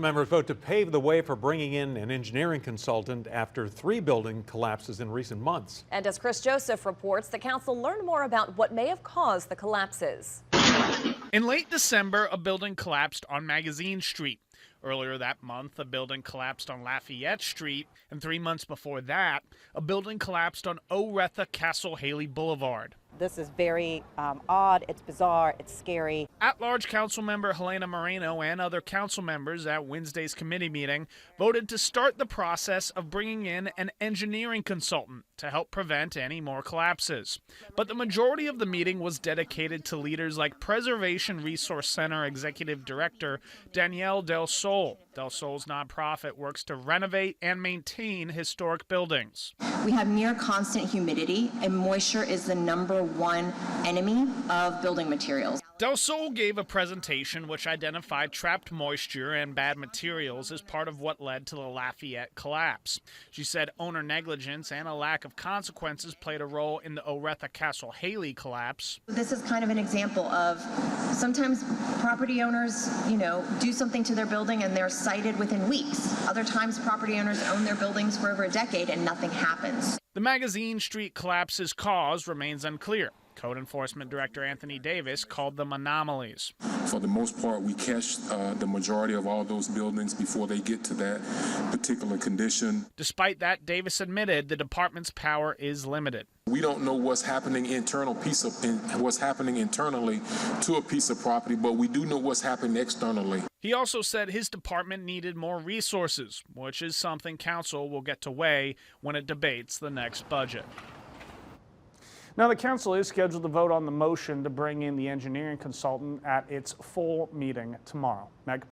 Members vote to pave the way for bringing in an engineering consultant after 3 building collapses in recent months. And as Chris Joseph reports, the council learned more about what may have caused the collapses. In late December, a building collapsed on Magazine Street. Earlier that month, a building collapsed on Lafayette Street. And 3 months before that, a building collapsed on Oretha Castle Haley Boulevard. This is very odd, it's bizarre, it's scary. At-large council member Helena Moreno and other council members at Wednesday's committee meeting voted to start the process of bringing in an engineering consultant to help prevent any more collapses. But the majority of the meeting was dedicated to leaders like Preservation Resource Center Executive Director Danielle Del Sol. Del Sol's nonprofit works to renovate and maintain historic buildings. We have near constant humidity, and moisture is the #1 enemy of building materials. Del Sol gave a presentation which identified trapped moisture and bad materials as part of what led to the Lafayette collapse. She said owner negligence and a lack of consequences played a role in the Oretha Castle Haley collapse. This is kind of an example of sometimes property owners, do something to their building and they're cited within weeks. Other times property owners own their buildings for over a decade and nothing happens. The Magazine Street collapse's cause remains unclear. Code Enforcement Director Anthony Davis called them anomalies. For the most part, we catch the majority of all those buildings before they get to that particular condition. Despite that, Davis admitted the department's power is limited. We don't know what's happening what's happening internally to a piece of property, but we do know what's happening externally. He also said his department needed more resources, which is something council will get to weigh when it debates the next budget. Now, the council is scheduled to vote on the motion to bring in the engineering consultant at its full meeting tomorrow. Meg?